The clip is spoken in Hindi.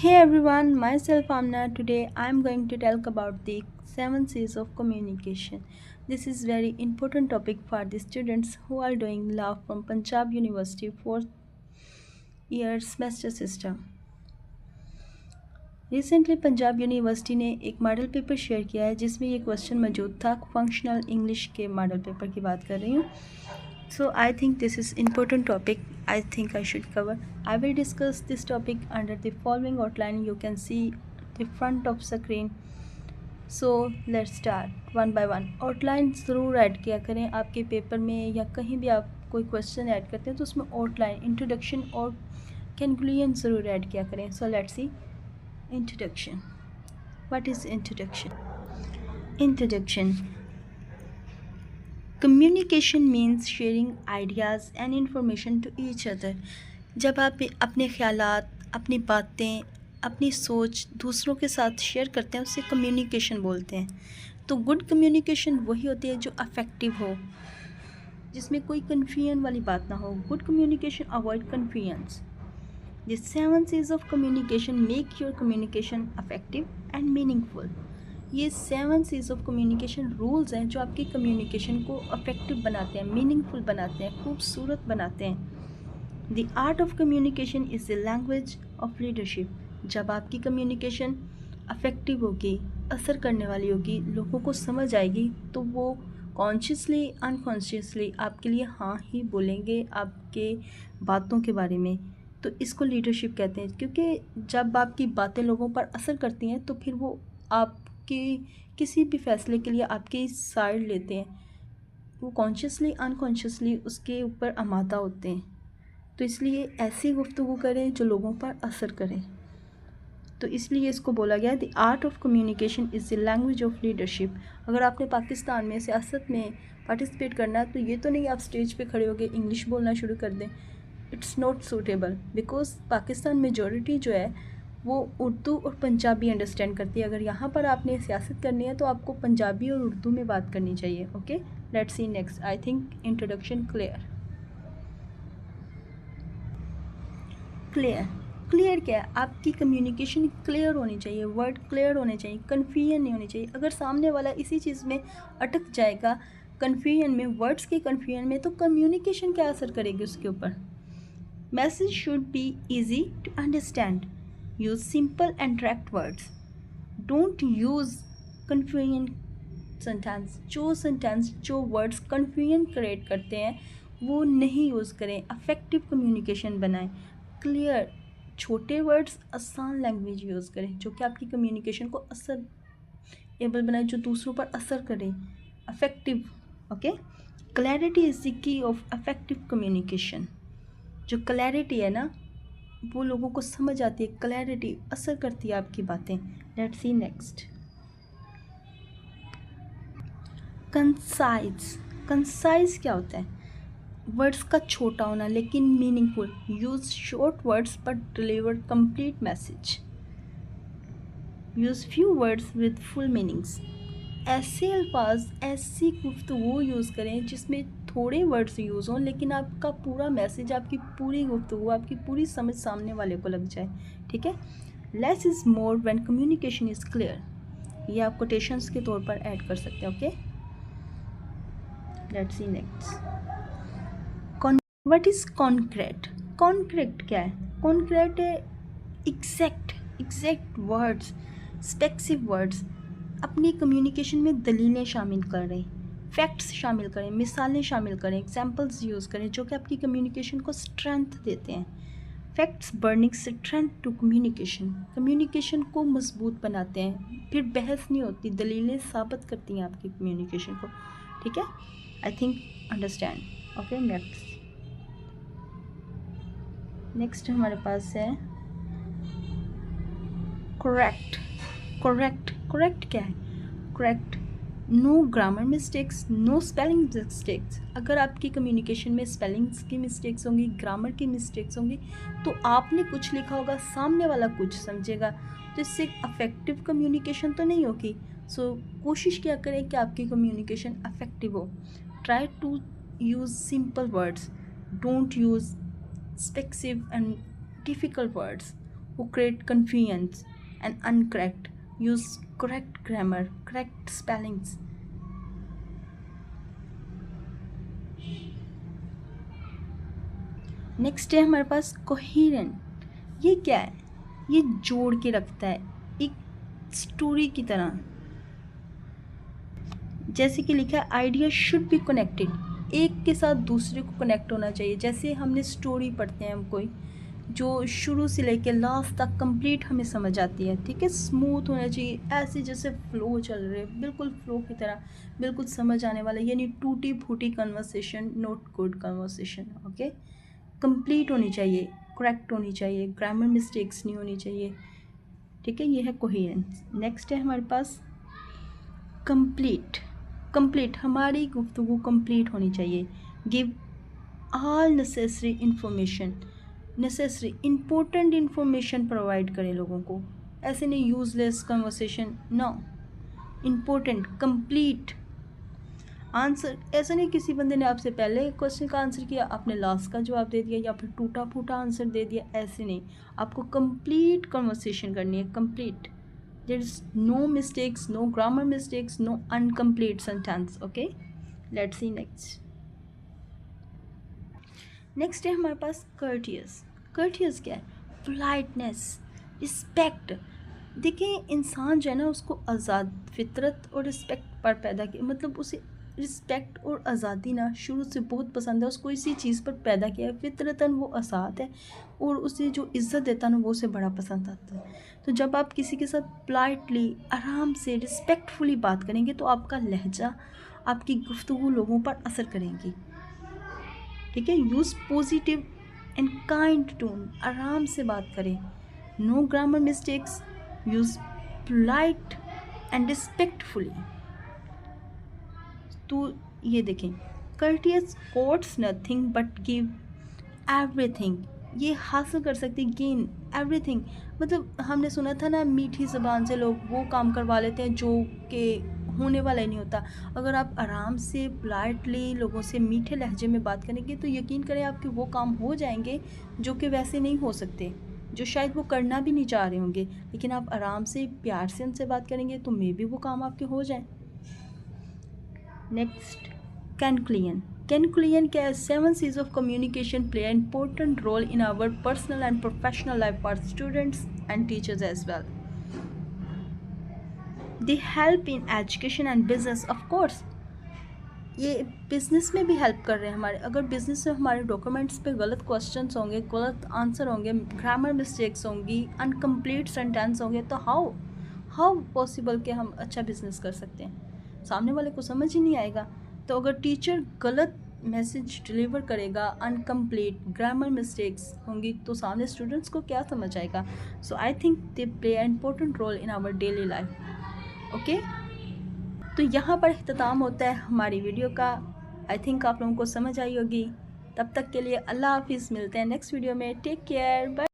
Hey everyone, myself Amna. Today I'm going to talk about the seven C's of communication. This is very important topic for the students who are doing law from Punjab University fourth year semester system. Recently Punjab university ने एक मॉडल पेपर शेयर किया है जिसमें ये क्वेश्चन मौजूद था फंक्शनल इंग्लिश के मॉडल पेपर की बात कर रही हूँ. So I think this is important topic. I think I should cover. I will discuss this topic under the following outline. You can see the front of screen. So let's start one by one. Outline ज़रूर ऐड किया करें आपके पेपर में या कहीं भी आप कोई क्वेश्चन ऐड करते हैं तो उसमें आउटलाइन इंट्रोडक्शन और कंक्लूजन ज़रूर ऐड किया करें. So let's see. Introduction. What is introduction? Introduction. Communication means sharing ideas and information to each other. जब आप अपने ख़यालात, अपनी बातें, अपनी सोच दूसरों के साथ शेयर करते हैं उसे कम्युनिकेशन बोलते हैं. तो गुड कम्युनिकेशन वही होती है जो अफेक्टिव हो, जिसमें कोई कन्फ्यूजन वाली बात ना हो. Good communication avoid confusions. The 7 C's of communication make your communication effective and meaningful. ये 7 C's of communication रूल्स हैं जो आपकी कम्युनिकेशन को अफेक्टिव बनाते हैं, मीनिंगफुल बनाते हैं, खूबसूरत बनाते हैं. The art of communication is the language of leadership. जब आपकी कम्युनिकेशन अफेक्टिव होगी, असर करने वाली होगी, लोगों को समझ आएगी, तो वो कॉन्शियसली अनकॉन्शियसली आपके लिए हाँ ही बोलेंगे आपके बातों के बारे में. तो इसको लीडरशिप कहते हैं, क्योंकि जब आपकी बातें लोगों पर असर करती हैं तो फिर वो आपके किसी भी फैसले के लिए आपकी साइड लेते हैं. वो कॉन्शियसली अनकॉन्शियसली उसके ऊपर आमादा होते हैं. तो इसलिए ऐसी गुफ्तगू करें जो लोगों पर असर करें. तो इसलिए इसको बोला गया the art of communication is the language of leadership. अगर आपने पाकिस्तान में सियासत में पार्टिसिपेट करना है तो ये तो नहीं आप स्टेज पे खड़े होकर इंग्लिश बोलना शुरू कर दें. It's not suitable because Pakistan majority जो है वो उर्दू और पंजाबी अंडरस्टैंड करती है. अगर यहाँ पर आपने सियासत करनी है तो आपको पंजाबी और उर्दू में बात करनी चाहिए. Okay, let's see next. I think introduction clear. Clear क्या है? आपकी कम्युनिकेशन क्लियर होनी चाहिए, वर्ड क्लियर होने चाहिए, कन्फ्यूजन नहीं होनी चाहिए. अगर सामने वाला इसी चीज़ में अटक जाएगा, कन्फ्यूजन में, वर्ड्स के कन्फ्यूजन में, तो कम्युनिकेशन क्या असर करेगी उसके ऊपर. Message should be easy to understand. Use simple and direct words. Don't use confusion sentence. जो words confusion create करते हैं वो नहीं यूज़ करें. effective communication बनाएं. clear, छोटे words, आसान language यूज़ करें जो कि आपकी communication को असर एबल बनाए, जो दूसरों पर असर करे. effective. okay. clarity is the key of effective communication. जो क्लैरिटी है ना वो लोगों को समझ आती है, क्लैरिटी असर करती है आपकी बातें. Let's see next. कंसाइज क्या होता है? वर्ड्स का छोटा होना लेकिन meaningful. Use short words but deliver complete message. Use few words with full meanings. ऐसे अल्फाज, ऐसी गुफ्तगू यूज़ करें जिसमें थोड़े वर्ड्स यूज़ हों लेकिन आपका पूरा मैसेज, आपकी पूरी गुफ्तगू, आपकी पूरी समझ सामने वाले को लग जाए. ठीक है. Less is more when communication is clear. ये आप कोटेशंस के तौर पर ऐड कर सकते हैं. Okay, let's see next. What is concrete? Concrete क्या है? कॉन्क्रीट है एग्जैक्ट वर्ड्स, स्पेसिफिक वर्ड्स. अपनी कम्युनिकेशन में दलीलें शामिल करें, फैक्ट्स शामिल करें, मिसालें शामिल करें, एग्जाम्पल्स यूज़ करें जो कि आपकी कम्युनिकेशन को स्ट्रेंथ देते हैं. Facts burning strength to communication को मजबूत बनाते हैं. फिर बहस नहीं होती, दलीलें साबित करती हैं आपकी कम्युनिकेशन को. ठीक है. I think understand. Okay, next हमारे पास है करेक्ट क्या है? Correct, no grammar mistakes, no spelling mistakes. अगर आपकी कम्युनिकेशन में स्पेलिंग्स की मिस्टेक्स होंगी, ग्रामर की मिस्टेक्स होंगी, तो आपने कुछ लिखा होगा, सामने वाला कुछ समझेगा, तो इससे अफेक्टिव कम्युनिकेशन तो नहीं होगी. सो कोशिश क्या करें कि आपकी कम्युनिकेशन अफेक्टिव हो. Try to use simple words. Don't use specific and difficult words. who create confusions and uncorrect. Use correct grammar, correct spellings. Next है हमारे पास कोहेरेंट। ये क्या है? ये जोड़ के रखता है एक स्टोरी की तरह। जैसे कि लिखा है आइडिया शुड बी कनेक्टेड, एक के साथ दूसरे को कनेक्ट होना चाहिए। जैसे हमने स्टोरी पढ़ते हैं हम कोई, जो शुरू से लेकर लास्ट तक कंप्लीट हमें समझ आती है, ठीक है। स्मूथ होना चाहिए, ऐसे जैसे फ्लो चल रहे, बिल्कुल फ्लो की तरह, बिल्कुल समझ आने वाला। यानी टूटी फूटी conversation not good conversation, okay. Complete होनी चाहिए, करेक्ट होनी चाहिए, ग्रामर मिस्टेक्स नहीं होनी चाहिए, ठीक है। ये है कोहेरेंस। नेक्स्ट है हमारे पास कंप्लीट। कंप्लीट, हमारी गुफ्तगू कंप्लीट होनी चाहिए। Give all necessary information, necessary important information provide करें लोगों को। ऐसे नहीं useless conversation, no, important, complete answer. ऐसा नहीं किसी बंदे ने आपसे पहले क्वेश्चन का आंसर किया, आपने लास्ट का जवाब दे दिया या फिर टूटा फूटा आंसर दे दिया, ऐसे नहीं। आपको कंप्लीट कन्वर्सेशन करनी है, complete. There is no mistakes, no grammar mistakes, no uncomplete sentence, okay. Let's see next. Next है हमारे पास कर्टियस। कर्टियस क्या है? Politeness, respect. देखिए इंसान जो है ना, उसको आज़ाद फितरत और रिस्पेक्ट पर पैदा किया, मतलब उसे रिस्पेक्ट और आज़ादी ना शुरू से बहुत पसंद है। उसको इसी चीज़ पर पैदा किया है, फितरतन वो आज़ाद है और उसे जो इज़्ज़त देता है ना, वो उसे बड़ा पसंद आता है। तो जब आप किसी के साथ पोलाइटली, आराम से, रिस्पेक्टफुली बात करेंगे तो आपका लहजा, आपकी गुफ्तगू लोगों पर असर करेंगी, ठीक है। Use positive and kind tone, आराम से बात करें। No grammar mistakes, use polite and respectfully. तो ये देखें, courteous costs nothing but give everything. ये हासिल कर सकती, गेन एवरीथिंग। मतलब हमने सुना था ना, मीठी ज़बान से लोग वो काम करवा लेते हैं जो कि होने वाला ही नहीं होता। अगर आप आराम से पोलाइटली लोगों से मीठे लहजे में बात करेंगे तो यकीन करें आपके वो काम हो जाएंगे जो कि वैसे नहीं हो सकते, जो शायद वो करना भी नहीं चाह रहे होंगे, लेकिन आप आराम से प्यार से उनसे बात करेंगे तो मे बी वो काम आपके हो जाए। नेक्स्ट, कैनक्लियन। कैनक्लियन क्या है? 7 C's of communication play an important role in our personal and professional life for students and teachers as well. They help in education and business, of course. ये बिज़नेस में भी हेल्प कर रहे हैं हमारे। अगर बिज़नेस में हमारे डॉक्यूमेंट्स पे गलत क्वेश्चंस होंगे, गलत आंसर होंगे, ग्रामर मिस्टेक्स होंगी, अनकम्प्लीट सेंटेंस होंगे, तो हाउ पॉसिबल कि हम अच्छा बिज़नेस कर सकते हैं? सामने वाले को समझ ही नहीं आएगा। तो अगर टीचर गलत मैसेज डिलीवर करेगा, अनकम्प्लीट, ग्रामर मिस्टेक्स होंगी, तो सामने स्टूडेंट्स को क्या समझ आएगा? So I think they play an important role in our daily life, okay. तो यहाँ पर इख्तिताम होता है हमारी वीडियो का। आई थिंक आप लोगों को समझ आई होगी। तब तक के लिए अल्लाह हाफिज़, मिलते हैं नेक्स्ट वीडियो में। Take care, bye.